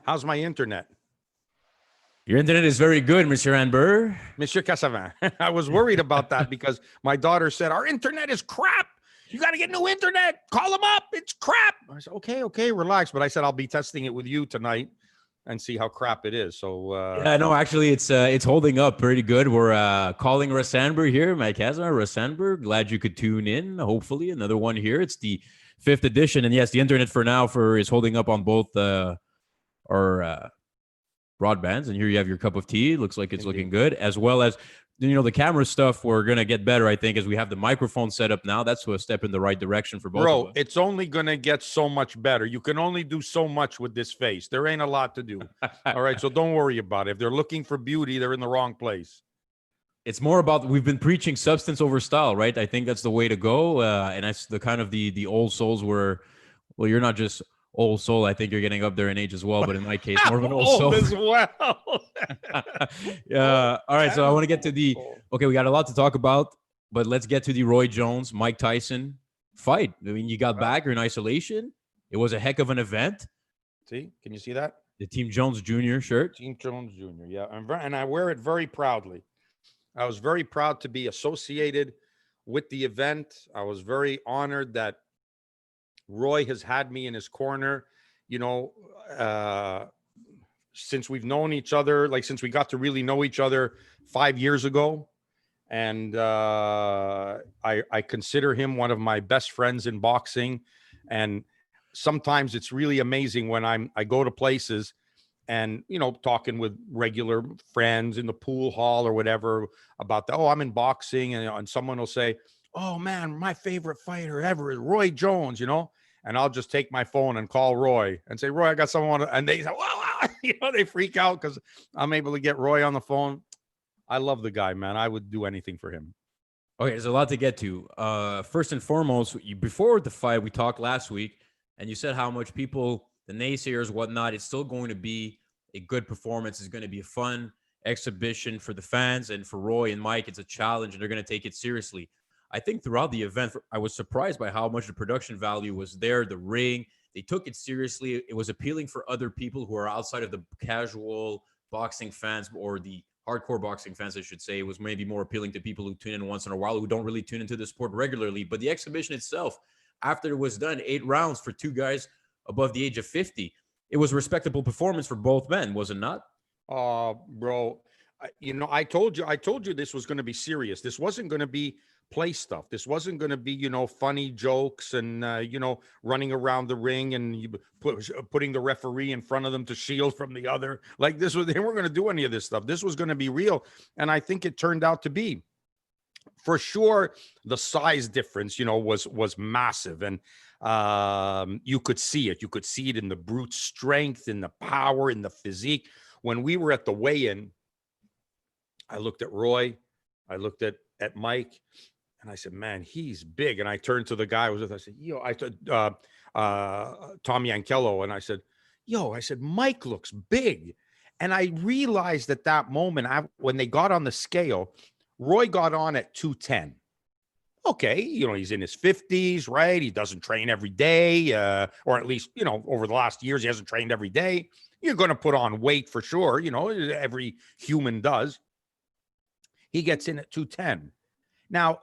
How's my internet? Your internet is very good, Monsieur Anber. Monsieur Cassavin. I was worried about that because my daughter said, our internet is crap. You got to get new internet. Call them up. It's crap. I said, okay, relax. But I said, I'll be testing it with you tonight and see how crap it is. So yeah, no, actually, it's holding up pretty good. We're calling Russ Anber here, Mike Hazard. Russ Anber, glad you could tune in. Hopefully, another one here. It's the 5th edition, and yes, the internet for now is holding up on both our broadbands. And here you have your cup of tea. Looks like it's looking good, as well as the camera stuff. We're gonna get better, I think, as we have the microphone set up now. That's a step in the right direction for both of us. It's only gonna get so much better. You can only do so much with this face. There ain't a lot to do. All right, so don't worry about it. If they're looking for beauty, they're in the wrong place. It's more about, we've been preaching substance over style, right? I think that's the way to go, and that's the kind of the old souls where, well, you're not just old soul. I think you're getting up there in age as well, but in my case, more of an old soul as well. Yeah. All right. So I want to get to okay, we got a lot to talk about, but let's get to the Roy Jones, Mike Tyson fight. I mean, you got back, you're in isolation. It was a heck of an event. See, can you see that? The Team Jones Jr. shirt. Team Jones Jr. Yeah. And I wear it very proudly. I was very proud to be associated with the event. I was very honored that Roy has had me in his corner, since we've known each other, like since we got to really know each other 5 years ago. And I consider him one of my best friends in boxing. And sometimes it's really amazing when I go to places and, talking with regular friends in the pool hall or whatever about I'm in boxing, and someone will say, oh man, my favorite fighter ever is Roy Jones, and I'll just take my phone and call Roy and say, Roy, I got someone, and they say, wow, they freak out because I'm able to get Roy on the phone. I love the guy, man. I would do anything for him. Okay, there's a lot to get to. First and foremost, before the fight, we talked last week, and you said how much people, the naysayers, whatnot, it's still going to be a good performance. It's going to be a fun exhibition for the fans, and for Roy and Mike, it's a challenge, and they're going to take it seriously. I think throughout the event, I was surprised by how much the production value was there. The ring, they took it seriously. It was appealing for other people who are outside of the casual boxing fans, or the hardcore boxing fans, I should say. It was maybe more appealing to people who tune in once in a while, who don't really tune into the sport regularly. But the exhibition itself, after it was done, 8 rounds for 2 guys above the age of 50, it was a respectable performance for both men, was it not? Bro, I told you this was going to be serious. This wasn't going to be play stuff. This wasn't going to be, funny jokes and, running around the ring and putting the referee in front of them to shield from the other. Like they weren't going to do any of this stuff. This was going to be real. And I think it turned out to be. For sure, the size difference, was massive. And you could see it. You could see it in the brute strength, in the power, in the physique. When we were at the weigh-in, I looked at Roy, I looked at Mike, and I said, man, he's big. And I turned to the guy I was with. I said, Tom Yankello. And I said, Mike looks big. And I realized at that moment, when they got on the scale, Roy got on at 210. Okay, he's in his 50s, right? He doesn't train every day, or at least, over the last years, he hasn't trained every day. You're going to put on weight for sure. Every human does. He gets in at 210. Now,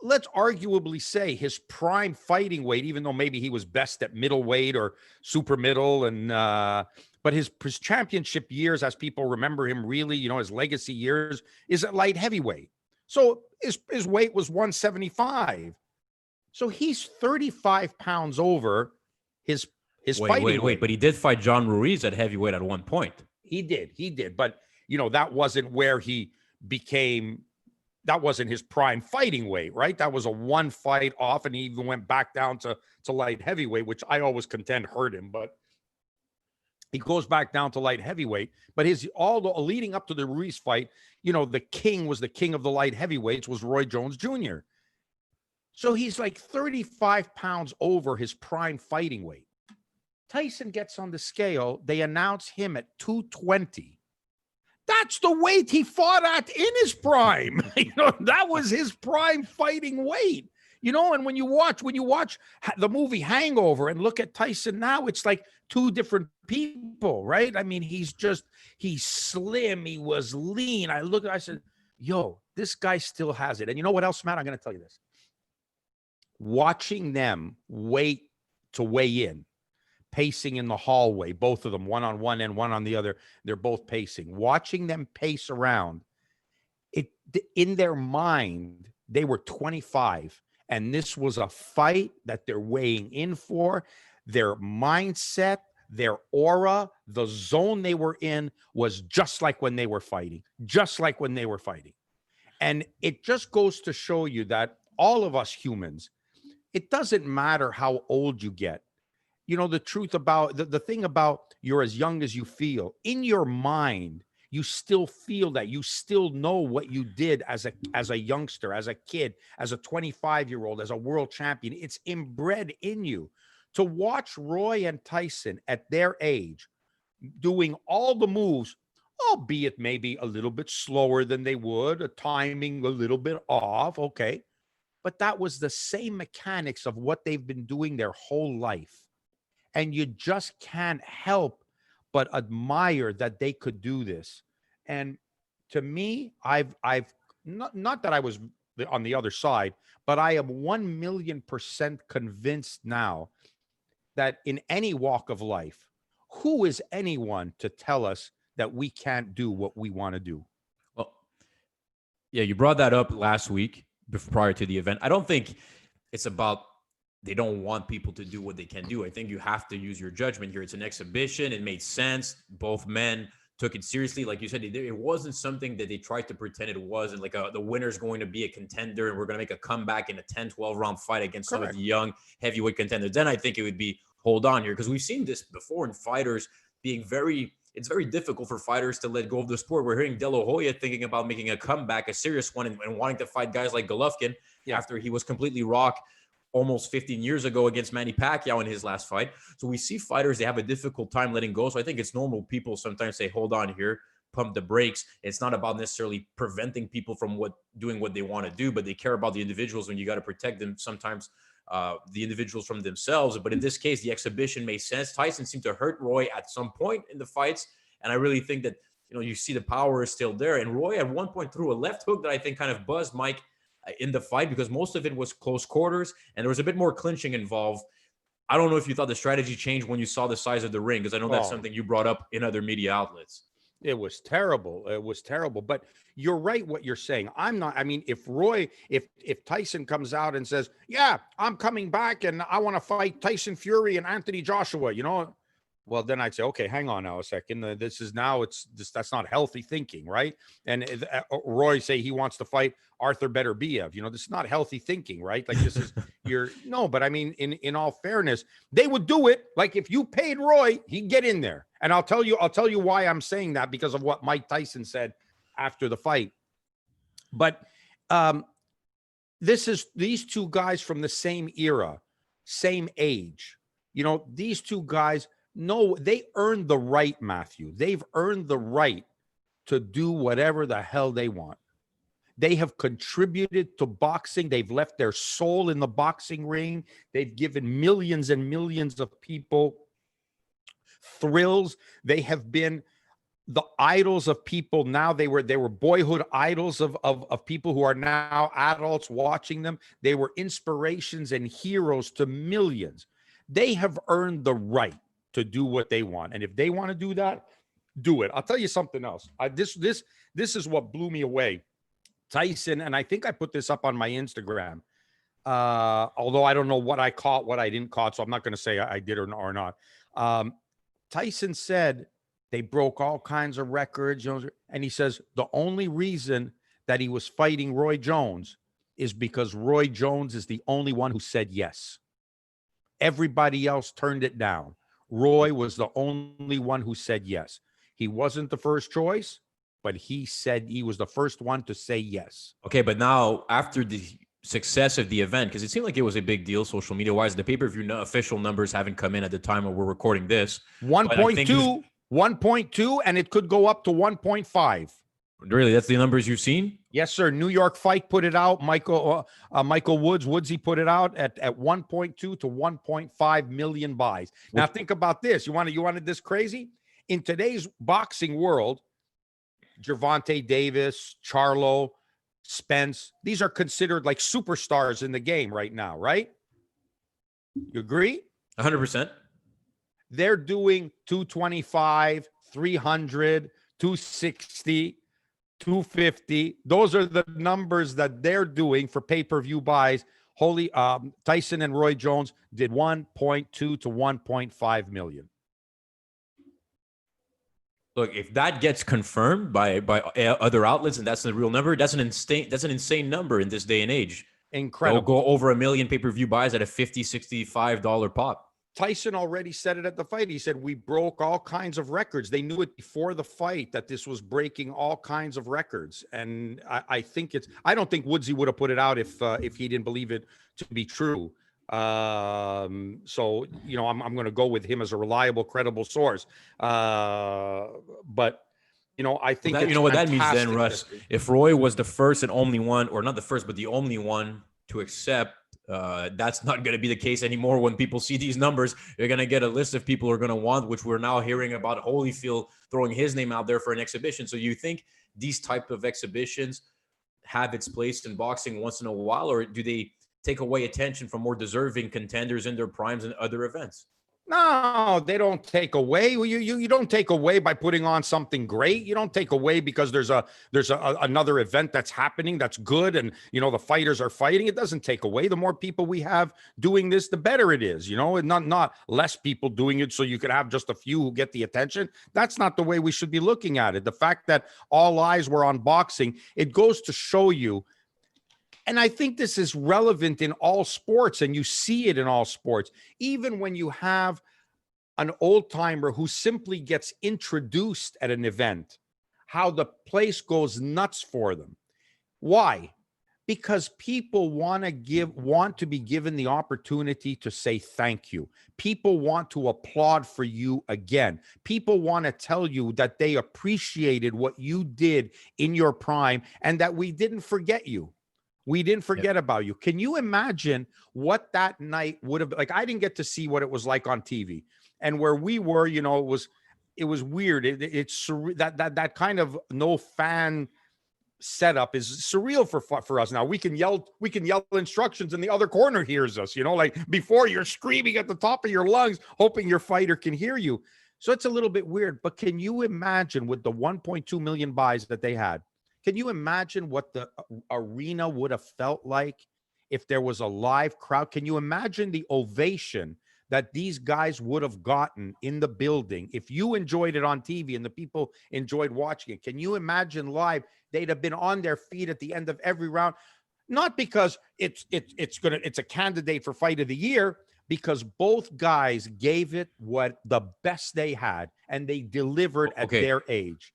let's arguably say his prime fighting weight, even though maybe he was best at middleweight or super middle, but his championship years, as people remember him really, his legacy years, is at light heavyweight. So his weight was 175. So he's 35 pounds over his fighting weight. Wait, but he did fight John Ruiz at heavyweight at one point. He did. But, that wasn't where he became, that wasn't his prime fighting weight, right? That was a one fight off, and he even went back down to light heavyweight, which I always contend hurt him, but he goes back down to light heavyweight. But leading up to the Ruiz fight, the king of the light heavyweights was Roy Jones Jr. So he's like 35 pounds over his prime fighting weight. Tyson gets on the scale. They announce him at 220. That's the weight he fought at in his prime. That was his prime fighting weight. And when you watch the movie Hangover and look at Tyson now, it's like 2 different people, right? I mean, he's slim. He was lean. I said, yo, this guy still has it. And you know what else, Matt? I'm going to tell you this. Watching them wait to weigh in, pacing in the hallway, both of them, one on one and one on the other. They're both pacing. Watching them pace around, in their mind, they were 25, and this was a fight that they're weighing in for. Their mindset, their aura, the zone they were in was just like when they were fighting, And it just goes to show you that all of us humans, it doesn't matter how old you get. You know, the truth about the thing about you're as young as you feel. In your mind, you still feel that. You still know what you did as a youngster, as a kid, as a 25-year-old, as a world champion. It's inbred in you. To watch Roy and Tyson at their age doing all the moves, albeit maybe a little bit slower than they would, a timing a little bit off, okay. But that was the same mechanics of what they've been doing their whole life. And you just can't help but admire that they could do this. And to me, I've not that I was on the other side, but I am 1,000,000% convinced now that in any walk of life, who is anyone to tell us that we can't do what we want to do? Well, yeah, you brought that up last week prior to the event. I don't think it's about they don't want people to do what they can do. I think you have to use your judgment here. It's an exhibition. It made sense. Both men took it seriously. Like you said, it wasn't something that they tried to pretend it was. And like the winner's going to be a contender and we're going to make a comeback in a 10, 12 round fight against some of the young heavyweight contenders. Then I think it would be hold on here, because we've seen this before in fighters being it's very difficult for fighters to let go of the sport. We're hearing De La Hoya thinking about making a comeback, a serious one, and wanting to fight guys like Golovkin after he was completely rocked almost 15 years ago against Manny Pacquiao in his last fight. So we see fighters, they have a difficult time letting go. So I think it's normal. People sometimes say, hold on here, pump the brakes. It's not about necessarily preventing people from doing what they want to do, but they care about the individuals when you got to protect them sometimes, the individuals from themselves. But in this case, the exhibition made sense. Tyson seemed to hurt Roy at some point in the fights. And I really think that, you see the power is still there. And Roy at one point threw a left hook that I think kind of buzzed Mike in the fight, because most of it was close quarters and there was a bit more clinching involved. I don't know if you thought the strategy changed when you saw the size of the ring, because I know that's something you brought up in other media outlets. It was terrible. But you're right what you're saying. If Tyson comes out and says, yeah, I'm coming back and I want to fight Tyson Fury and Anthony Joshua, well, then I'd say, okay, hang on now a second. That's not healthy thinking, right? And Roy say he wants to fight Arthur Beterbiev. This is not healthy thinking, right? Like this is but I mean, in all fairness, they would do it. Like if you paid Roy, he'd get in there. And I'll tell you why I'm saying that, because of what Mike Tyson said after the fight. But these two guys from the same era, same age. These two guys. No, they earned the right, Matthew. They've earned the right to do whatever the hell they want. They have contributed to boxing. They've left their soul in the boxing ring. They've given millions and millions of people thrills. They have been the idols of people. Now they were boyhood idols of people who are now adults watching them. They were inspirations and heroes to millions. They have earned the right to do what they want. And if they want to do that, do it. I'll tell you something else. This is what blew me away. Tyson, and I think I put this up on my Instagram, although I don't know what I caught, what I didn't caught, so I'm not going to say I did or not. Tyson said they broke all kinds of records, and he says the only reason that he was fighting Roy Jones is because Roy Jones is the only one who said yes. Everybody else turned it down. Roy was the only one who said yes. He wasn't the first choice, but he said he was the first one to say yes. Okay, but now after the success of the event, because it seemed like it was a big deal social media wise, the pay-per-view official numbers haven't come in at the time when we're recording this. 1.2, and it could go up to 1.5. Really, that's the numbers you've seen? Yes, sir. New York Fight put it out. Michael Woodsy put it out at 1.2 to 1.5 million buys. Now think about this. You wanted this crazy? In today's boxing world, Gervonta Davis, Charlo, Spence, these are considered like superstars in the game right now, right? You agree? 100%. They're doing 225, 300, 260. 250. Those are the numbers that they're doing for pay-per-view buys. Tyson and Roy Jones did 1.2 to 1.5 million. Look, if that gets confirmed by other outlets and that's the real number, that's an insane number in this day and age. Incredible. They'll go over 1 million pay-per-view buys at a $50, $65 pop. Tyson already said it at the fight. He said, we broke all kinds of records. They knew it before the fight that this was breaking all kinds of records. And I don't think Woodsy would have put it out if he didn't believe it to be true. So, I'm going to go with him as a reliable, credible source. But, I think what that means then, Russ, if Roy was the first and only one, or not the first, but the only one to accept, that's not going to be the case anymore. When people see these numbers, you're going to get a list of people who are going to want, which we're now hearing about Holyfield throwing his name out there for an exhibition. So you think these type of exhibitions have its place in boxing once in a while, or do they take away attention from more deserving contenders in their primes and other events? No, they don't take away. You don't take away by putting on something great. You don't take away because there's another event that's happening that's good, and the fighters are fighting. It doesn't take away. The more people we have doing this, the better it is. And not less people doing it so you could have just a few who get the attention. That's not the way we should be looking at it. The fact that all eyes were on boxing, it goes to show you. And I think this is relevant in all sports, and you see it in all sports. Even when you have an old timer who simply gets introduced at an event, how the place goes nuts for them. Why? Because people want to be given the opportunity to say thank you. People want to applaud for you again. People want to tell you that they appreciated what you did in your prime and that we didn't forget you. We didn't forget about you. Can you imagine what that night would have been? Like, I didn't get to see what it was like on TV. And where we were, it was weird. It's that kind of no fan setup is surreal for us now. We can yell instructions and the other corner hears us, like before you're screaming at the top of your lungs, hoping your fighter can hear you. So it's a little bit weird, but can you imagine with the 1.2 million buys that they had? Can you imagine what the arena would have felt like if there was a live crowd? Can you imagine the ovation that these guys would have gotten in the building if you enjoyed it on TV and the people enjoyed watching it? Can you imagine live? They'd have been on their feet at the end of every round, not because it's a candidate for fight of the year, because both guys gave it what the best they had and they delivered at their age.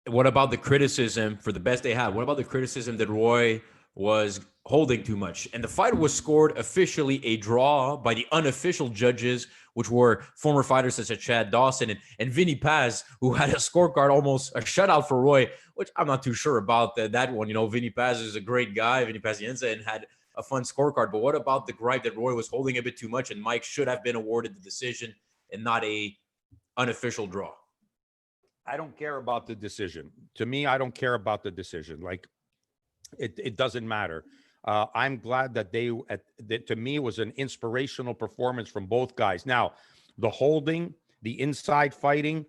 What about the criticism for the best they had? What about the criticism that Roy was holding too much? And the fight was scored officially a draw by the unofficial judges, which were former fighters such as Chad Dawson and Vinny Paz, who had a scorecard, almost a shutout for Roy, which I'm not too sure about that one. Vinny Paz is a great guy, Vinny Pazienza, and had a fun scorecard. But what about the gripe that Roy was holding a bit too much and Mike should have been awarded the decision and not a unofficial draw? I don't care about the decision. To me, I don't care about the decision. Like, it doesn't matter. I'm glad that to me, it was an inspirational performance from both guys. Now, the holding, the inside fighting,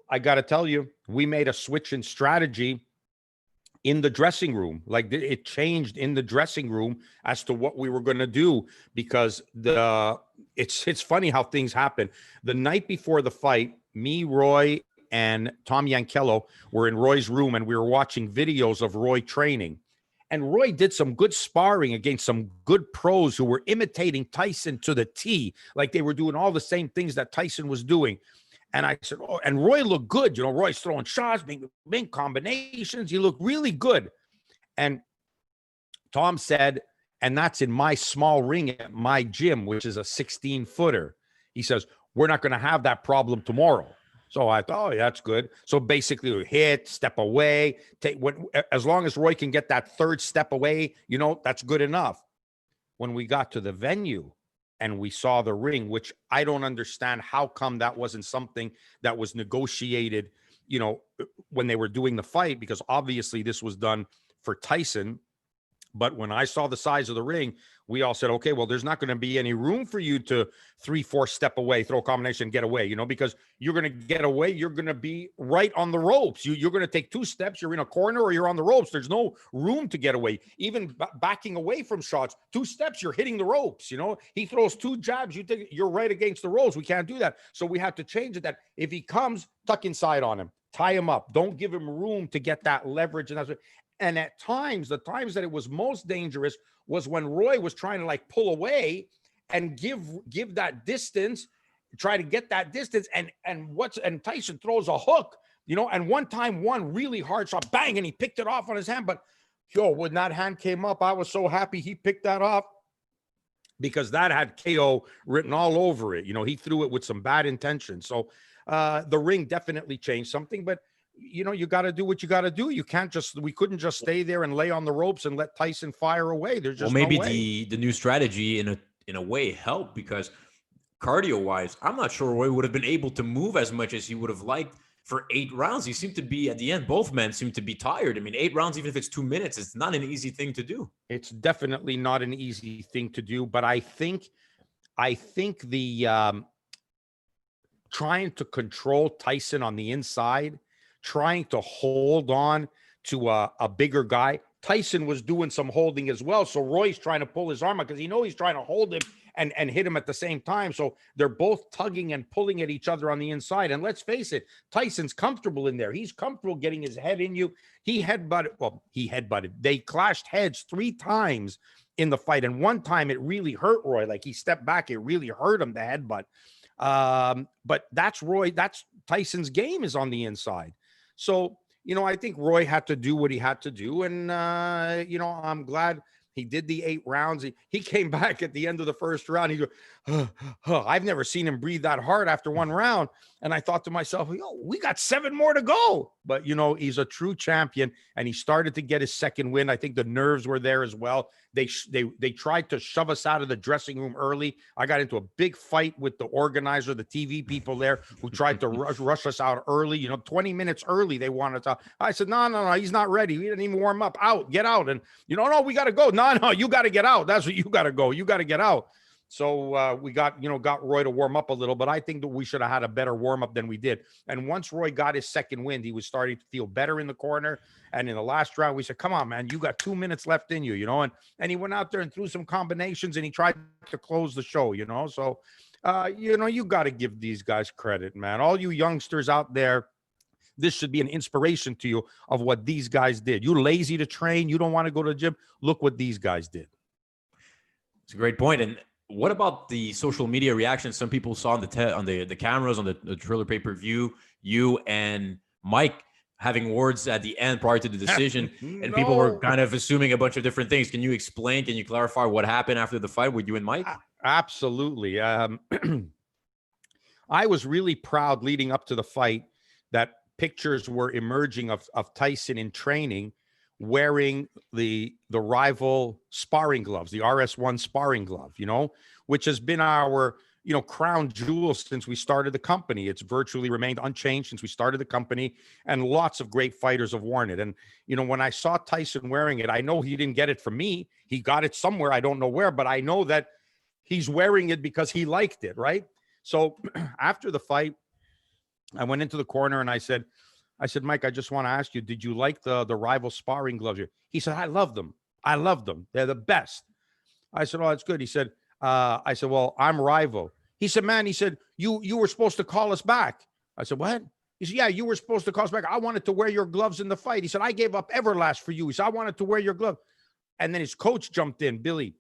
I got to tell you, we made a switch in strategy in the dressing room. Like, it changed in the dressing room as to what we were going to do, because it's funny how things happen. The night before the fight, me, Roy, and Tom Yankello were in Roy's room, and we were watching videos of Roy training. And Roy did some good sparring against some good pros who were imitating Tyson to the T. Like, they were doing all the same things that Tyson was doing. And I said, oh, and Roy looked good. Roy's throwing shots, making combinations. He looked really good. And Tom said, and that's in my small ring at my gym, which is a 16-footer. He says, we're not going to have that problem tomorrow. So I thought, oh, that's good. So basically, hit, step away, as long as Roy can get that third step away, that's good enough. When we got to the venue and we saw the ring, which I don't understand how come that wasn't something that was negotiated, when they were doing the fight, because obviously this was done for Tyson. But when I saw the size of the ring, we all said, okay, well, there's not going to be any room for you to 3-4 step away, throw a combination, get away, because you're going to get away. You're going to be right on the ropes. You're going to take 2 steps. You're in a corner or you're on the ropes. There's no room to get away. Even backing away from shots, 2 steps, you're hitting the ropes. He throws 2 jabs. You're right against the ropes. We can't do that. So we have to change it that if he comes, tuck inside on him, tie him up. Don't give him room to get that leverage. And that's what. And at times, the times that it was most dangerous was when Roy was trying to pull away and give that distance, try to get that distance. And Tyson throws a hook, and one time, one really hard shot, bang, and he picked it off on his hand. But when that hand came up, I was so happy he picked that off because that had KO written all over it. He threw it with some bad intention. So the ring definitely changed something, but you got to do what you got to do. We couldn't just stay there and lay on the ropes and let Tyson fire away. There's just maybe no way. the new strategy in a way helped, because cardio wise, I'm not sure Roy would have been able to move as much as he would have liked for 8 rounds. He seemed to be, at the end, both men seemed to be tired. I mean, 8 rounds, even if it's 2 minutes, it's not an easy thing to do. It's definitely not an easy thing to do, but I think the trying to control Tyson on the inside, trying to hold on to a bigger guy. Tyson was doing some holding as well. So Roy's trying to pull his arm out because he's trying to hold him and hit him at the same time. So they're both tugging and pulling at each other on the inside. And let's face it, Tyson's comfortable in there. He's comfortable getting his head in you. He headbutted. They clashed heads 3 times in the fight. And one time it really hurt Roy. He stepped back. It really hurt him, the headbutt. But that's Tyson's game is on the inside. So, I think Roy had to do what he had to do. And, I'm glad he did the 8 rounds. He came back at the end of the first round. He goes, I've never seen him breathe that hard after 1 round. And I thought to myself, we got 7 more to go. But, he's a true champion, and he started to get his second win. I think the nerves were there as well. They tried to shove us out of the dressing room early. I got into a big fight with the organizer, the TV people there, who tried to rush us out early. 20 minutes early, they wanted to. I said, no, he's not ready. He didn't even warm up. Get out. And, no, we got to go. No, you got to get out. That's what you got to go. You got to get out. So we got Roy to warm up a little, but I think that we should have had a better warm up than we did. And once Roy got his second wind, he was starting to feel better in the corner. And in the last round, we said, come on, man, you got 2 minutes left in you, and he went out there and threw some combinations and he tried to close the show, So, you got to give these guys credit, man. All you youngsters out there, this should be an inspiration to you of what these guys did. You're lazy to train. You don't want to go to the gym. Look what these guys did. It's a great point. And what about the social media reaction? Some people saw on the cameras on the Triller pay-per-view, you and Mike having words at the end prior to the decision, and people were kind of assuming a bunch of different things. Can you explain? Can you clarify what happened after the fight with you and Mike? Absolutely. I was really proud leading up to the fight that pictures were emerging of Tyson in training wearing the rival sparring gloves, the RS1 sparring glove, which has been our, crown jewel since we started the company. It's virtually remained unchanged since we started the company, and lots of great fighters have worn it. And, when I saw Tyson wearing it, I know he didn't get it from me. He got it somewhere. I don't know where, but I know that he's wearing it because he liked it. Right. So after the fight, I went into the corner and I said, Mike, I just want to ask you, did you like the rival sparring gloves? He said, I love them. They're the best. I said, oh, that's good. He said, I said, well, I'm rival. He said, man, you were supposed to call us back. I said, what? He said, yeah, you were supposed to call us back. I wanted to wear your gloves in the fight. He said, I gave up Everlast for you. He said, I wanted to wear your glove. And then his coach jumped in, Billy,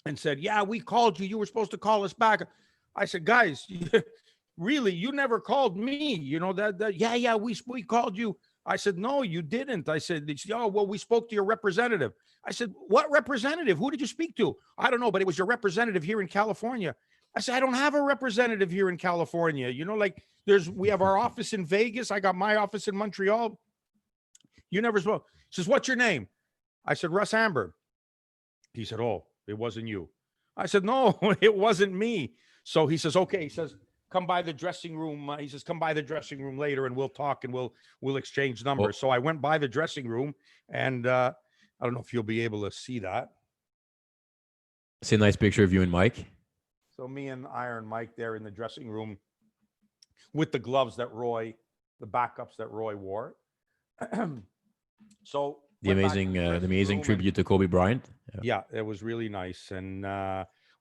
and said, yeah, we called you. You were supposed to call us back. I said, guys, really, you never called me, yeah, we called you. I said, no, you didn't. I said, oh, well, we spoke to your representative. I said, what representative? Who did you speak to? I don't know, but it was your representative here in California. I said, I don't have a representative here in California. You know, like we have our office in Vegas. I got my office in Montreal. You never spoke. He says, what's your name? I said, Russ Anber. He said, oh, it wasn't you. I said, no, it wasn't me. So he says, okay. He says, come by the dressing room. He says, come by the dressing room later and we'll talk and we'll exchange numbers. So I went by the dressing room and I don't know if you'll be able to see that. See a nice picture of you and Mike. So me and Iron Mike there in the dressing room with the gloves that the backups that Roy wore. So the amazing tribute to Kobe Bryant. Yeah, it was really nice. And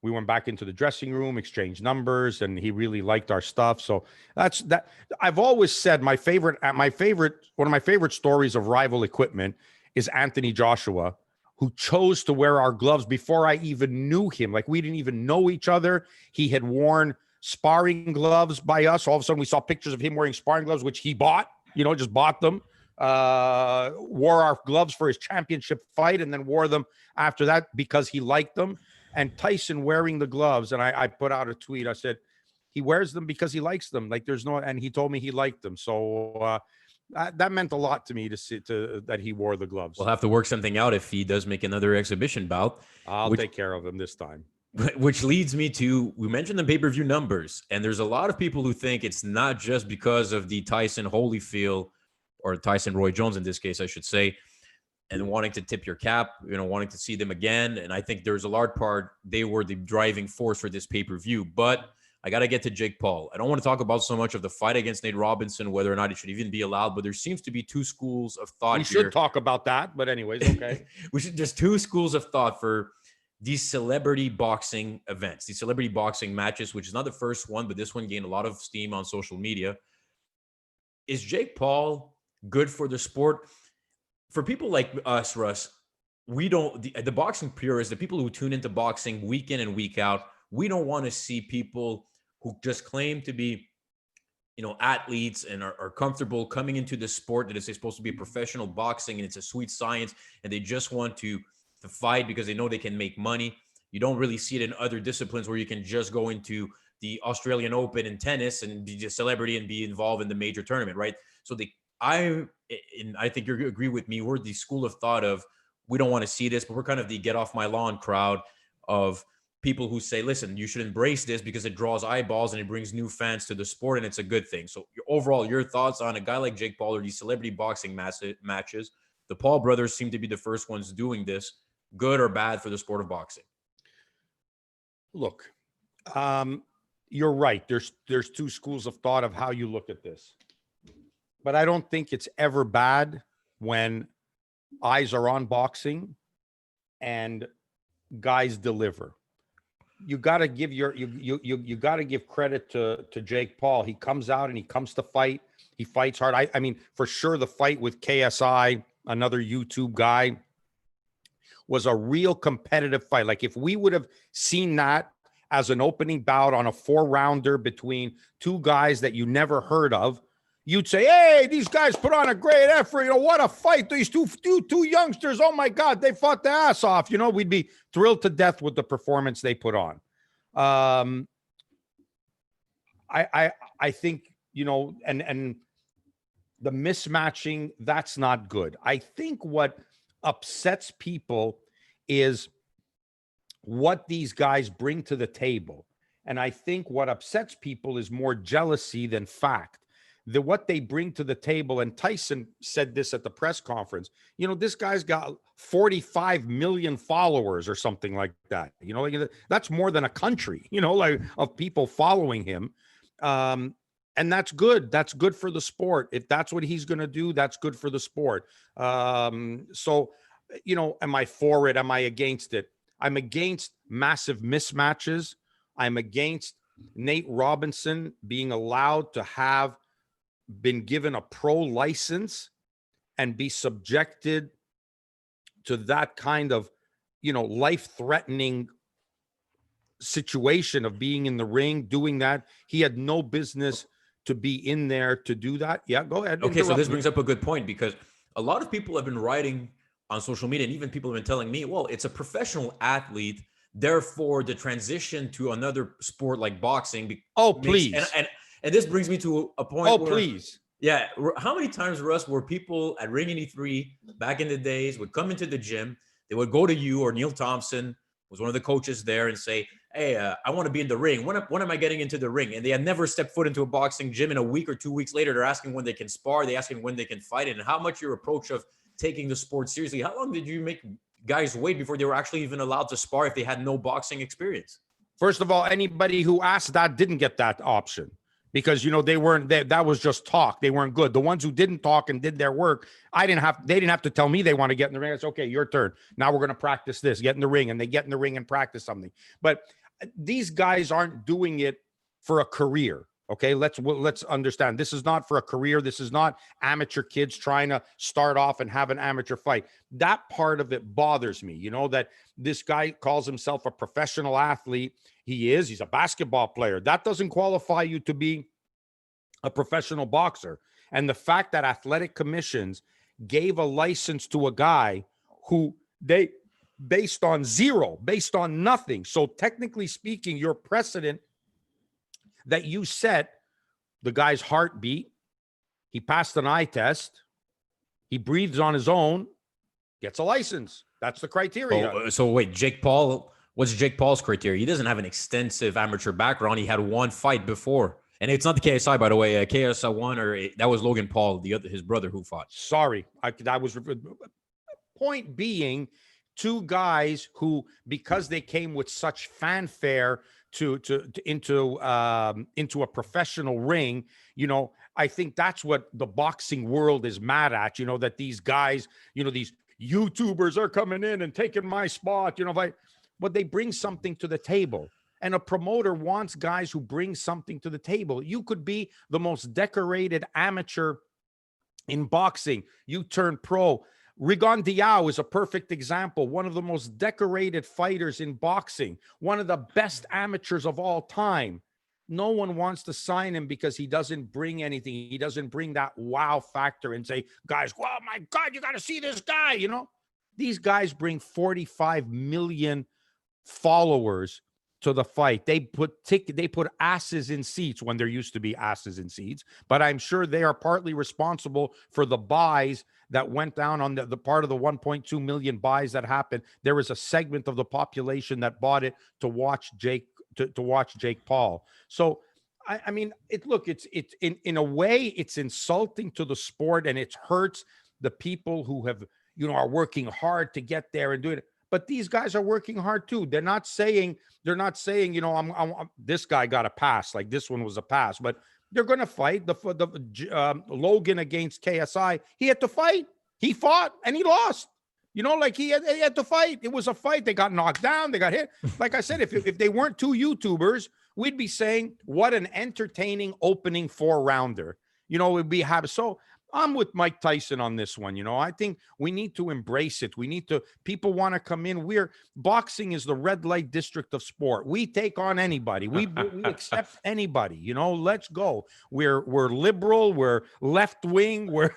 we went back into the dressing room, exchanged numbers, and he really liked our stuff. So that's that. I've always said one of my favorite stories of rival equipment is Anthony Joshua, who chose to wear our gloves before I even knew him. Like, we didn't even know each other. He had worn sparring gloves by us. All of a sudden we saw pictures of him wearing sparring gloves, which he bought, just bought them. Wore our gloves for his championship fight and then wore them after that because he liked them. And Tyson wearing the gloves, and I put out a tweet. I said, he wears them because he likes them. Like, and he told me he liked them. So that meant a lot to me that he wore the gloves. We'll have to work something out if he does make another exhibition bout. I'll take care of him this time. Which leads me to, we mentioned the pay-per-view numbers, and there's a lot of people who think it's not just because of the Tyson Holyfield, or Tyson Roy Jones in this case, I should say, and wanting to tip your cap, wanting to see them again. And I think there's a large part, they were the driving force for this pay-per-view. But I got to get to Jake Paul. I don't want to talk about so much of the fight against Nate Robinson, whether or not it should even be allowed, but there seems to be two schools of thought. We should talk about that, but anyways, okay. There's two schools of thought for these celebrity boxing events, these celebrity boxing matches, which is not the first one, but this one gained a lot of steam on social media. Is Jake Paul good for the sport? For people like us, Russ, we don't, the boxing purists, the people who tune into boxing week in and week out, we don't want to see people who just claim to be, athletes and are comfortable coming into the sport that is supposed to be professional boxing and it's a sweet science and they just want to fight because they know they can make money. You don't really see it in other disciplines where you can just go into the Australian Open in tennis and be a celebrity and be involved in the major tournament, right? So I think you agree with me. We're the school of thought of, we don't want to see this, but we're kind of the get off my lawn crowd of people who say, listen, you should embrace this because it draws eyeballs and it brings new fans to the sport and it's a good thing. So overall, your thoughts on a guy like Jake Paul or these celebrity boxing matches? The Paul brothers seem to be the first ones doing this. Good or bad for the sport of boxing? Look, you're right. There's two schools of thought of how you look at this. But I don't think it's ever bad when eyes are on boxing and guys deliver. You got to give you got to give credit to Jake Paul. He comes out and he comes to fight. He fights hard. I mean, for sure, the fight with KSI, another YouTube guy, was a real competitive fight. Like, if we would have seen that as an opening bout on a 4-rounder between two guys that you never heard of, you'd say, hey, these guys put on a great effort. What a fight. These two youngsters, oh my God, they fought their ass off. We'd be thrilled to death with the performance they put on. I think, and the mismatching, that's not good. I think what upsets people is what these guys bring to the table. And I think what upsets people is more jealousy than fact. What they bring to the table, and Tyson said this at the press conference, this guy's got 45 million followers or something like that. That's more than a country, of people following him. And that's good. That's good for the sport. If that's what he's going to do, that's good for the sport. So, am I for it? Am I against it? I'm against massive mismatches. I'm against Nate Robinson being allowed to have been given a pro license and be subjected to that kind of, life-threatening situation of being in the ring, doing that. He had no business to be in there to do that. Yeah, go ahead. Okay, so this brings up a good point, because a lot of people have been writing on social media, and even people have been telling me, well, it's a professional athlete Therefore, the transition to another sport like boxing. Please. And this brings me to a point where, please. yeah, how many times, Russ, were people at Ring and E3 back in the days would come into the gym, they would go to you or Neil Thompson was one of the coaches there and say, hey, I want to be in the ring. When am I getting into the ring? And they had never stepped foot into a boxing gym. In a week or 2 weeks later, they're asking when they can spar. They're asking when they can fight. And how much your approach of taking the sport seriously. How long did you make guys wait before they were actually even allowed to spar if they had no boxing experience? First of all, anybody who asked that didn't get that option because, they weren't there. That was just talk. They weren't good. The ones who didn't talk and did their work, they didn't have to tell me they want to get in the ring. It's okay. Your turn. Now we're going to practice this, get in the ring, and they get in the ring and practice something. But these guys aren't doing it for a career. Okay, let's understand. This is not for a career. This is not amateur kids trying to start off and have an amateur fight. That part of it bothers me. That this guy calls himself a professional athlete. He's a basketball player. That doesn't qualify you to be a professional boxer. And the fact that athletic commissions gave a license to a guy who based on zero, based on nothing. So technically speaking, your precedent that you set, the guy's heartbeat, he passed an eye test, he breathes on his own, gets a license. That's the criteria. So wait, Jake Paul, what's Jake Paul's criteria? He doesn't have an extensive amateur background. He had one fight before. And it's not the KSI, by the way. KSI won, that was Logan Paul, his brother who fought. Sorry. Point being, two guys who, because they came with such fanfare into a professional ring, I think that's what the boxing world is mad at, that these guys, these YouTubers are coming in and taking my spot, but they bring something to the table. And a promoter wants guys who bring something to the table. You could be the most decorated amateur in boxing. You turn pro. Rigon Diao is a perfect example. One of the most decorated fighters in boxing. One of the best amateurs of all time. No one wants to sign him because he doesn't bring anything. He doesn't bring that wow factor and say, guys, oh my God, you got to see this guy. These guys bring 45 million followers to the fight. They put asses in seats when there used to be asses in seats, but I'm sure they are partly responsible for the buys that went down on the part of the 1.2 million buys that happened. There was a segment of the population that bought it to watch Jake Paul. So I mean, it's in a way it's insulting to the sport, and it hurts the people who have, are working hard to get there and do it. But these guys are working hard too. They're not saying, I'm this guy got a pass, like this one was a pass, but they're going to fight. The Logan against KSI, he had to fight. He fought and he lost. He had to fight. It was a fight. They got knocked down. They got hit. Like I said, if they weren't two YouTubers, we'd be saying what an entertaining opening 4-rounder. So I'm with Mike Tyson on this one. I think we need to embrace it. People want to come in. Boxing is the red light district of sport. We take on anybody. We accept anybody, let's go. We're liberal. We're left wing. We're,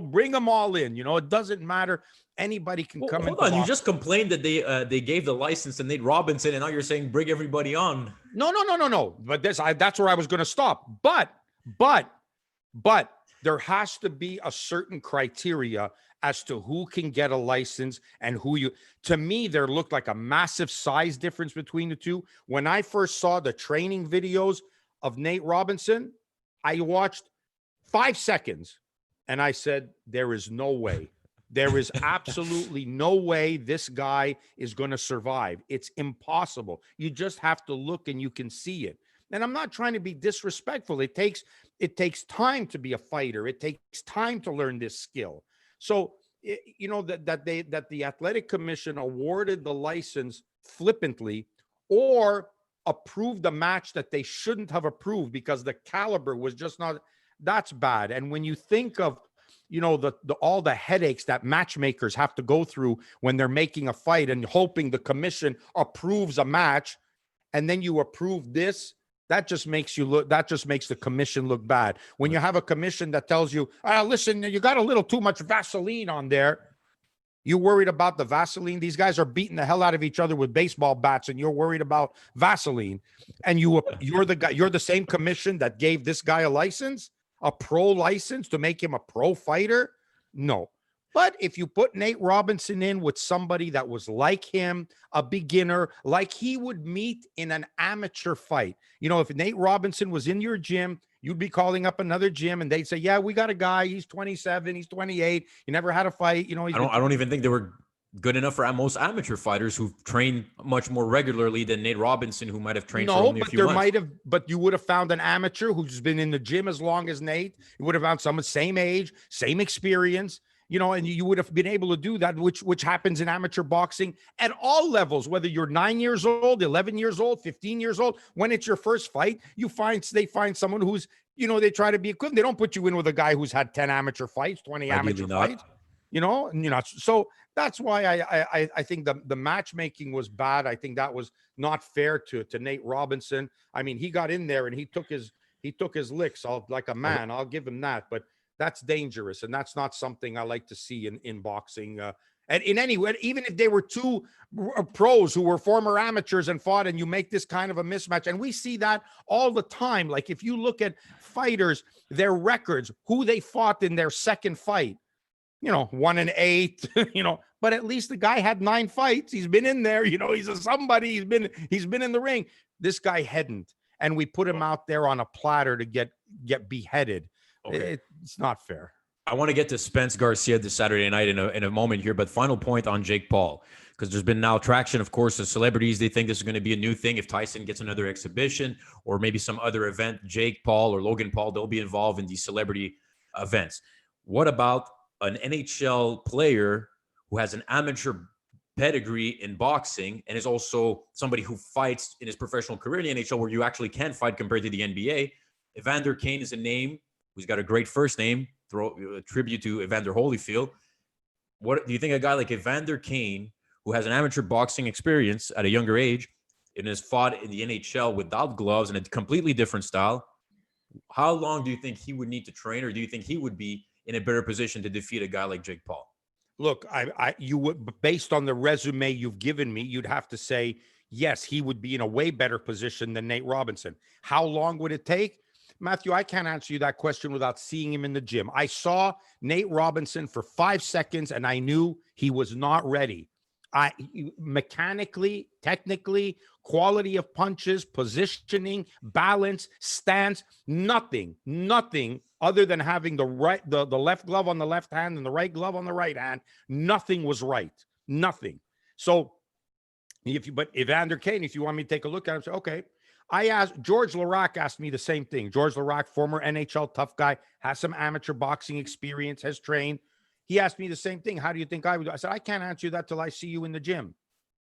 bring them all in, it doesn't matter. Anybody can come in. Hold on. You just complained that they gave the license to Nate Robinson, and now you're saying bring everybody on. No. But that's where I was going to stop. But there has to be a certain criteria as to who can get a license and to me, there looked like a massive size difference between the two. When I first saw the training videos of Nate Robinson, I watched 5 seconds and I said, there is no way. There is absolutely no way this guy is going to survive. It's impossible. You just have to look and you can see it. And I'm not trying to be disrespectful. It takes time to be a fighter. It takes time to learn this skill. So, that the athletic commission awarded the license flippantly or approved a match that they shouldn't have approved because the caliber was just not, that's bad. And when you think of, all the headaches that matchmakers have to go through when they're making a fight and hoping the commission approves a match, and then you approve this, that just makes the commission look bad. When you have a commission that tells you, listen, you got a little too much Vaseline on there. You worried about the Vaseline? These guys are beating the hell out of each other with baseball bats, and you're worried about Vaseline. And you're the guy. You're the same commission that gave this guy a license, a pro license to make him a pro fighter. No. But if you put Nate Robinson in with somebody that was like him, a beginner, like he would meet in an amateur fight, if Nate Robinson was in your gym, you'd be calling up another gym and they'd say, yeah, we got a guy. He's 27. He's 28. He never had a fight. He's I don't even think they were good enough for most amateur fighters who've trained much more regularly than Nate Robinson, who might have trained for only a few months. But you would have found an amateur who's been in the gym as long as Nate. You would have found someone same age, same experience. And you would have been able to do that, which happens in amateur boxing at all levels, whether you're 9 years old, 11 years old, 15 years old. When it's your first fight, they find someone who's, they try to be equivalent. They don't put you in with a guy who's had 10 amateur fights, 20 amateur fights, so that's why I think the matchmaking was bad. I think that was not fair to Nate Robinson. I mean, he got in there and he took his licks like a man. I'll give him that, but that's dangerous, and that's not something I like to see in boxing. And in any way, even if they were two pros who were former amateurs and fought, and you make this kind of a mismatch, and we see that all the time. Like if you look at fighters, their records, who they fought in their second fight, 1-8, but at least the guy had 9 fights. He's been in there, he's somebody. He's been in the ring. This guy hadn't, and we put him out there on a platter to get beheaded. Okay. It's not fair. I want to get to Spence Garcia this Saturday night in a moment here, but final point on Jake Paul, because there's been now traction, of course, of celebrities. They think this is going to be a new thing. If Tyson gets another exhibition or maybe some other event, Jake Paul or Logan Paul, they'll be involved in these celebrity events. What about an NHL player who has an amateur pedigree in boxing and is also somebody who fights in his professional career in the NHL, where you actually can fight compared to the NBA? Evander Kane is a name who's got a great first name. Throw a tribute to Evander Holyfield. What do you think a guy like Evander Kane, who has an amateur boxing experience at a younger age and has fought in the NHL without gloves and a completely different style, how long do you think he would need to train, or do you think he would be in a better position to defeat a guy like Jake Paul? Look, you would, based on the resume you've given me, you'd have to say, yes, he would be in a way better position than Nate Robinson. How long would it take? Matthew, I can't answer you that question without seeing him in the gym. I saw Nate Robinson for 5 seconds and I knew he was not ready. Mechanically, technically, quality of punches, positioning, balance, stance, nothing other than having the left glove on the left hand and the right glove on the right hand. Nothing was right. Nothing. So but Evander Kane, if you want me to take a look at him, say, okay. George Larac asked me the same thing. George Larac, former NHL tough guy, has some amateur boxing experience, has trained. He asked me the same thing. How do you think I would do? I said, I can't answer you that till I see you in the gym.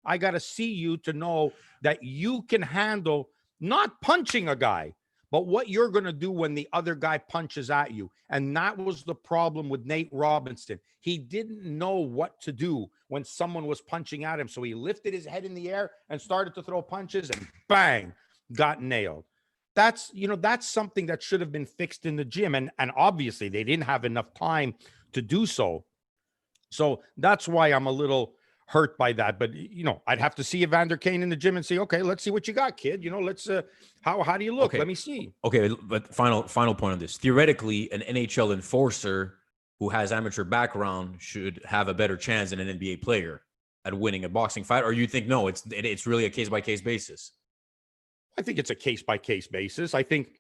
I got to see you to know that you can handle not punching a guy, but what you're going to do when the other guy punches at you. And that was the problem with Nate Robinson. He didn't know what to do when someone was punching at him. So he lifted his head in the air and started to throw punches, and bang, got nailed. That's something that should have been fixed in the gym. And obviously they didn't have enough time to do so. So that's why I'm a little hurt by that. But, I'd have to see Evander Kane in the gym and say, okay, let's see what you got, kid. Let's, how do you look? Okay. Let me see. Okay. But final point on this. Theoretically, an NHL enforcer who has amateur background should have a better chance than an NBA player at winning a boxing fight. Or you think, no, it's really a case-by-case basis? I think it's a case-by-case basis. I think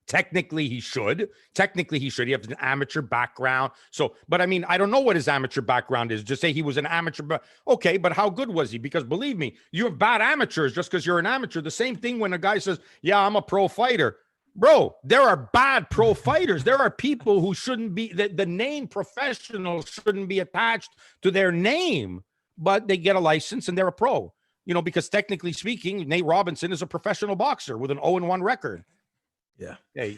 technically he should. He has an amateur background. So, but I mean, I don't know what his amateur background is. Just say he was an amateur. Okay, but how good was he? Because believe me, you have bad amateurs just because you're an amateur. The same thing when a guy says, yeah, I'm a pro fighter. Bro, there are bad pro fighters. There are people who shouldn't be, the name professional shouldn't be attached to their name, but they get a license and they're a pro. Because technically speaking, Nate Robinson is a professional boxer with an 0-1 record. Yeah. Hey,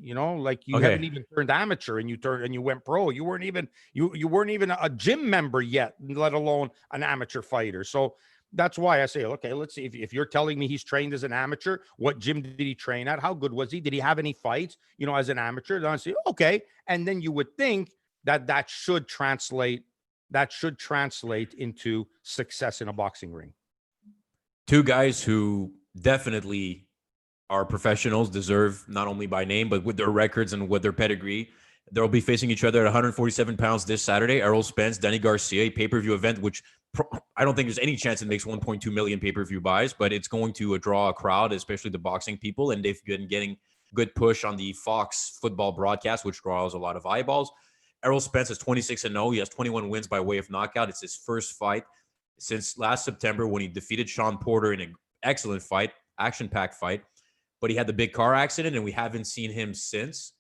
like you haven't even turned amateur and you went pro. You weren't even a gym member yet, let alone an amateur fighter. So that's why I say, okay, let's see if you're telling me he's trained as an amateur, what gym did he train at? How good was he? Did he have any fights, as an amateur? Then I say, okay. And then you would think that should translate that should translate into success in a boxing ring. Two guys who definitely are professionals, deserve not only by name, but with their records and with their pedigree. They'll be facing each other at 147 pounds this Saturday. Errol Spence, Danny Garcia, a pay-per-view event, which I don't think there's any chance it makes 1.2 million pay-per-view buys, but it's going to draw a crowd, especially the boxing people, and they've been getting good push on the Fox football broadcast, which draws a lot of eyeballs. Errol Spence is 26-0. He has 21 wins by way of knockout. It's his first fight since last September when he defeated Sean Porter in an excellent fight, action-packed fight. But he had the big car accident, and we haven't seen him since.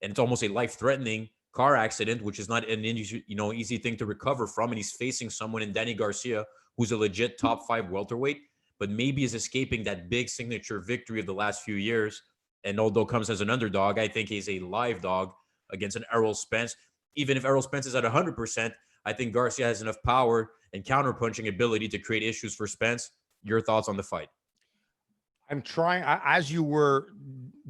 And it's almost a life-threatening car accident, which is not an easy thing to recover from. And he's facing someone in Danny Garcia, who's a legit top 5 welterweight, but maybe is escaping that big signature victory of the last few years. And although comes as an underdog, I think he's a live dog against an Errol Spence. Even if Errol Spence is at 100%, I think Garcia has enough power and counterpunching ability to create issues for Spence. Your thoughts on the fight? I'm trying, as you were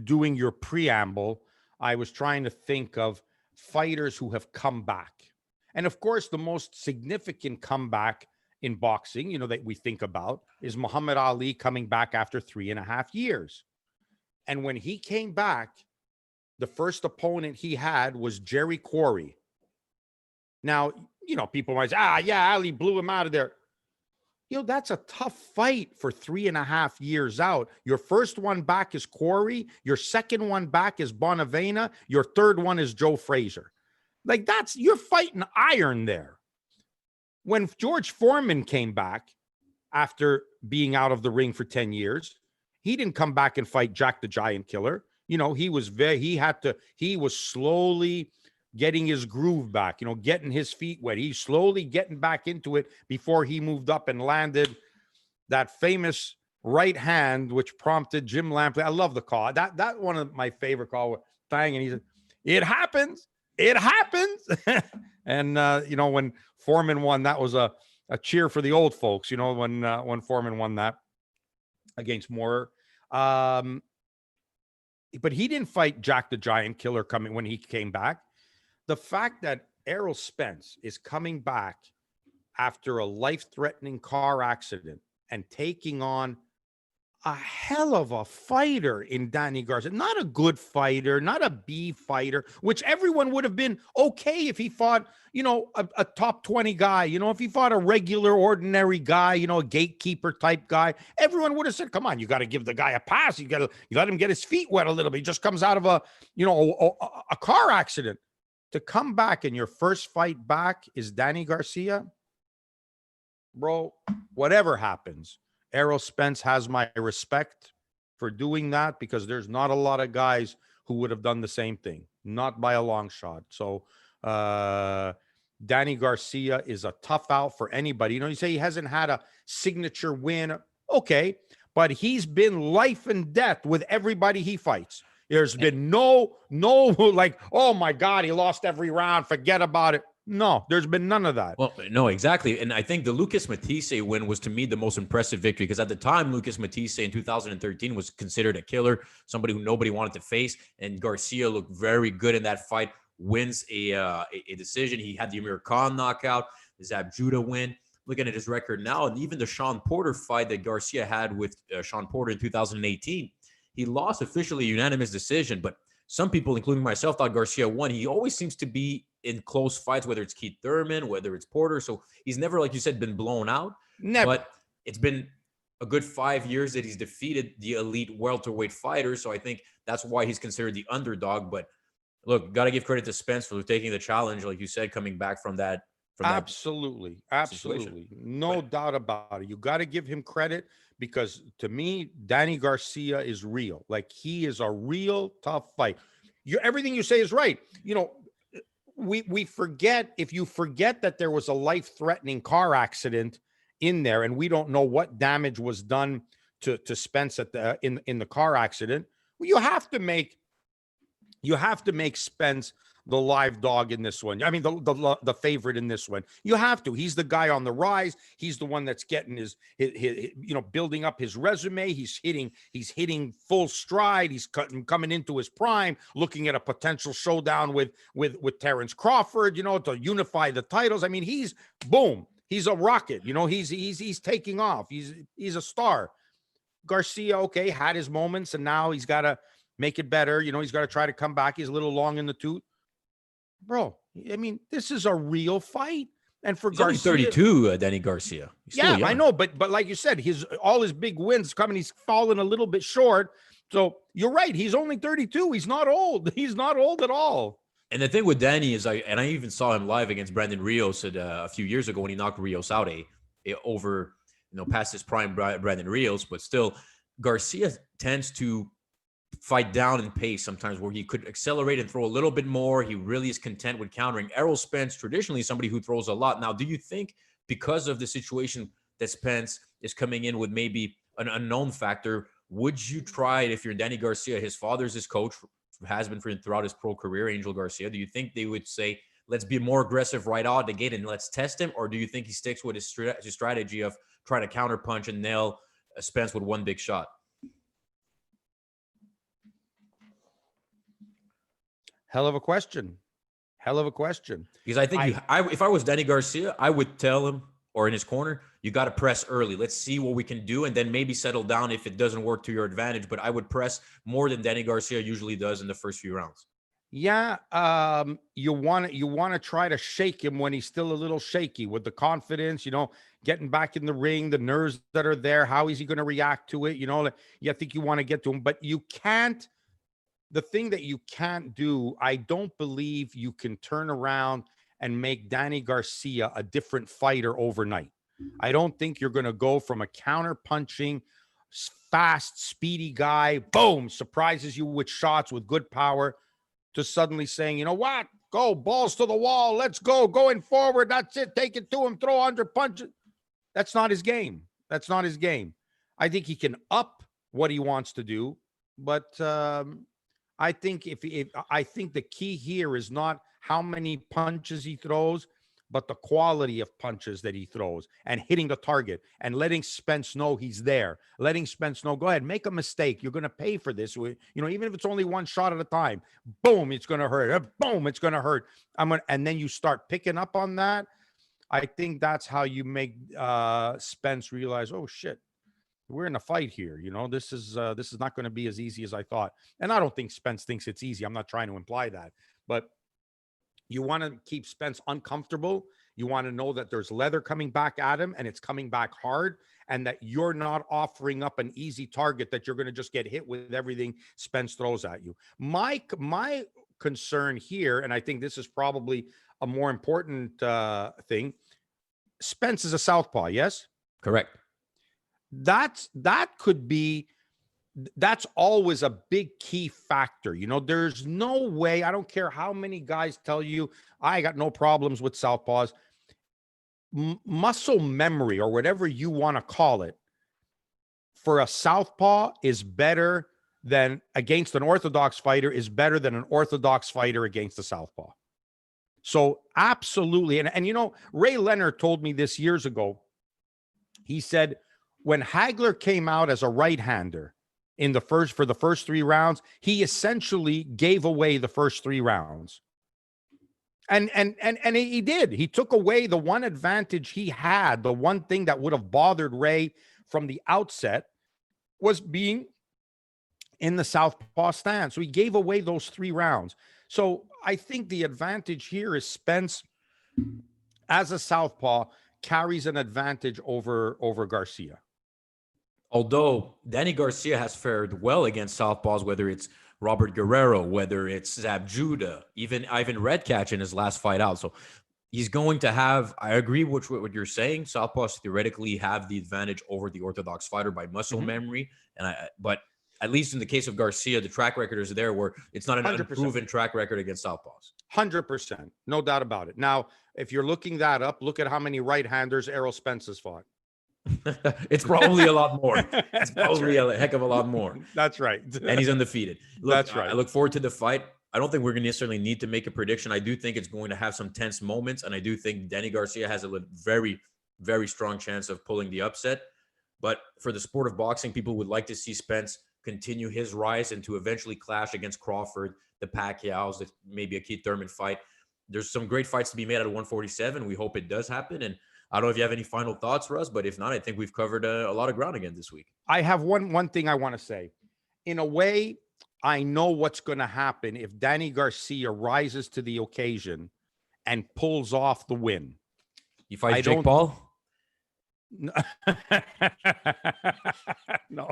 doing your preamble, I was trying to think of fighters who have come back. And of course, the most significant comeback in boxing, that we think about is Muhammad Ali coming back after 3.5 years. And when he came back, the first opponent he had was Jerry Quarry. Now, people might say, yeah, Ali blew him out of there. That's a tough fight for 3.5 years out. Your first one back is Quarry. Your second one back is Bonavena. Your third one is Joe Frazier. You're fighting iron there. When George Foreman came back after being out of the ring for 10 years, he didn't come back and fight Jack the Giant Killer. He was slowly getting his groove back, getting his feet wet. He's slowly getting back into it before he moved up and landed that famous right hand, which prompted Jim Lampley. I love the call. That one of my favorite call, Fang, and he said, "It happens. It happens." And when Foreman won, that was a cheer for the old folks. When Foreman won that against Moorer. But he didn't fight Jack the Giant Killer when he came back. The fact that Errol Spence is coming back after a life-threatening car accident and taking on a hell of a fighter in Danny Garcia, not a good fighter, not a B fighter, which everyone would have been okay if he fought, a top 20 guy, if he fought a regular, ordinary guy, a gatekeeper type guy, everyone would have said, come on, you got to give the guy a pass. You let him get his feet wet a little bit. He just comes out of a car accident. To come back and your first fight back is Danny Garcia, bro, whatever happens, Errol Spence has my respect for doing that, because there's not a lot of guys who would have done the same thing, not by a long shot. So Danny Garcia is a tough out for anybody. You say he hasn't had a signature win. Okay, but he's been life and death with everybody he fights. There's been no oh my God, he lost every round, forget about it. No, there's been none of that. Well, no, exactly. And I think the Lucas Matisse win was, to me, the most impressive victory, because at the time, Lucas Matisse in 2013 was considered a killer, somebody who nobody wanted to face. And Garcia looked very good in that fight, wins a decision. He had the Amir Khan knockout, the Zab Judah win. Looking at his record now, and even the Sean Porter fight that Garcia had with Sean Porter in 2018, he lost officially a unanimous decision, but some people, including myself, thought Garcia won. He always seems to be in close fights, whether it's Keith Thurman, whether it's Porter. So he's never, like you said, been blown out. Never. But it's been a good 5 years that he's defeated the elite welterweight fighters. So I think that's why he's considered the underdog. But look, got to give credit to Spence for taking the challenge, like you said, coming back from that. Absolutely. No doubt about it. You got to give him credit, because to me, Danny Garcia is real. He is a real tough fight. Everything you say is right. We forget, if you forget that there was a life-threatening car accident in there, and we don't know what damage was done to Spence in the car accident, well, you have to make Spence live dog in this one. I mean, the favorite in this one. You have to. He's the guy on the rise. He's the one that's getting his building up his resume. He's hitting full stride. He's coming into his prime, looking at a potential showdown with Terrence Crawford, to unify the titles. I mean, he's a rocket. He's taking off. He's a star. Garcia, okay, had his moments, and now he's got to make it better. He's got to try to come back. He's a little long in the tooth. Bro, I mean, this is a real fight. And for He's Garcia, only 32, Danny Garcia. Yeah, I know, but like you said, all his big wins coming. He's fallen a little bit short. So you're right. He's only 32. He's not old. He's not old at all. And the thing with Danny is, I even saw him live against Brandon Rios a few years ago when he knocked Rios out over, past his prime Brandon Rios. But still, Garcia tends to fight down in pace sometimes, where he could accelerate and throw a little bit more. He really is content with countering. Errol Spence, traditionally somebody who throws a lot. Now, do you think because of the situation that Spence is coming in with maybe an unknown factor, would you try it if you're Danny Garcia? His father's his coach, has been throughout his pro career, Angel Garcia. Do you think they would say, let's be more aggressive right out the gate and let's test him? Or do you think he sticks with his strategy of trying to counterpunch and nail Spence with one big shot? Hell of a question. Because I think if I was Danny Garcia, I would tell him, or in his corner, you got to press early. Let's see what we can do, and then maybe settle down if it doesn't work to your advantage. But I would press more than Danny Garcia usually does in the first few rounds. Yeah, you want to try to shake him when he's still a little shaky with the confidence, getting back in the ring, the nerves that are there. How is he going to react to it? I think you want to get to him, but you can't. The thing that you can't do, I don't believe you can turn around and make Danny Garcia a different fighter overnight. I don't think you're going to go from a counter-punching, fast, speedy guy, boom, surprises you with shots with good power, to suddenly saying, you know what? Go, balls to the wall. Let's go. Going forward. That's it. Take it to him. Throw under punches. That's not his game. I think he can up what he wants to do, but I think I think the key here is not how many punches he throws, but the quality of punches that he throws and hitting the target and letting Spence know he's there. Letting Spence know, go ahead, make a mistake. You're going to pay for this. Even if it's only one shot at a time, boom, it's going to hurt. Boom, it's going to hurt. And then you start picking up on that. I think that's how you make Spence realize, oh shit, we're in a fight here. This is not going to be as easy as I thought. And I don't think Spence thinks it's easy. I'm not trying to imply that, but you want to keep Spence uncomfortable. You want to know that there's leather coming back at him and it's coming back hard, and that you're not offering up an easy target that you're going to just get hit with everything Spence throws at you. My concern here, and I think this is probably a more important thing, Spence is a southpaw, yes? Correct. That's always a big key factor. There's no way, I don't care how many guys tell you, I got no problems with southpaws. Muscle memory, or whatever you want to call it, for a southpaw is better than against an orthodox fighter, is better than an orthodox fighter against a southpaw. So absolutely. And Ray Leonard told me this years ago. He said, when Hagler came out as a right-hander for the first 3 rounds, he essentially gave away the first 3 rounds. And he did. He took away the one advantage he had. The one thing that would have bothered Ray from the outset was being in the southpaw stance. So he gave away those 3 rounds. So I think the advantage here is Spence, as a southpaw, carries an advantage over Garcia. Although Danny Garcia has fared well against southpaws, whether it's Robert Guerrero, whether it's Zab Judah, even Ivan Redkach in his last fight out. So he's going to have, I agree with what you're saying, southpaws theoretically have the advantage over the orthodox fighter by muscle memory. But at least in the case of Garcia, the track record is there where it's not an 100%. Unproven track record against southpaws. 100%. No doubt about it. Now, if you're looking that up, look at how many right-handers Errol Spence has fought. It's probably a lot more. It's probably a heck of a lot more. That's right. And he's undefeated. Look, That's right. I look forward to the fight. I don't think we're going to necessarily need to make a prediction. I do think it's going to have some tense moments, and I do think Danny Garcia has a very, very strong chance of pulling the upset. But for the sport of boxing, people would like to see Spence continue his rise and to eventually clash against Crawford, the Pacquiaos, maybe a Keith Thurman fight. There's some great fights to be made at 147. We hope it does happen. And I don't know if you have any final thoughts, Russ, but if not, I think we've covered a lot of ground again this week. I have one thing I want to say. In a way, I know what's going to happen if Danny Garcia rises to the occasion and pulls off the win. You fight Jake Paul? No. No.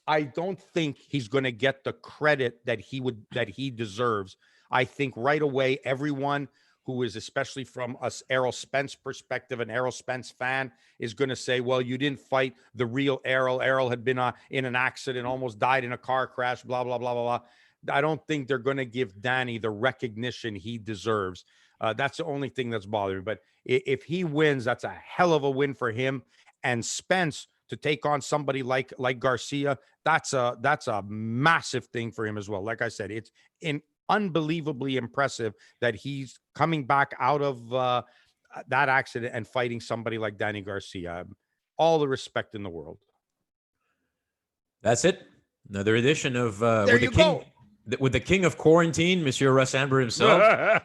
I don't think he's going to get the credit that he deserves. I think right away, everyone who is, especially from us Errol Spence perspective, an Errol Spence fan, is going to say, well, you didn't fight the real Errol. Errol had been in an accident, almost died in a car crash, blah, blah, blah, blah, blah. I don't think they're going to give Danny the recognition he deserves. That's the only thing that's bothering me. But if he wins, that's a hell of a win for him. And Spence to take on somebody like Garcia, that's a massive thing for him as well. Like I said, it's unbelievably impressive that he's coming back out of that accident and fighting somebody like Danny Garcia. All the respect in the world. That's it. Another edition of with the king of quarantine, Monsieur Russ Anber himself.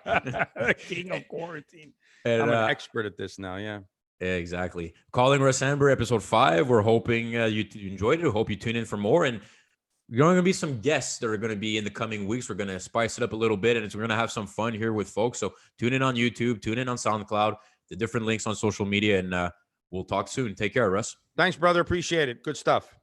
King of quarantine. And, I'm an expert at this now. Yeah. Exactly. Calling Russ Anber, episode 5. We're hoping you enjoyed it. We hope you tune in for more. And we're going to be some guests that are going to be in the coming weeks. We're going to spice it up a little bit, and we're going to have some fun here with folks. So tune in on YouTube, tune in on SoundCloud, the different links on social media, and we'll talk soon. Take care, Russ. Thanks, brother. Appreciate it. Good stuff.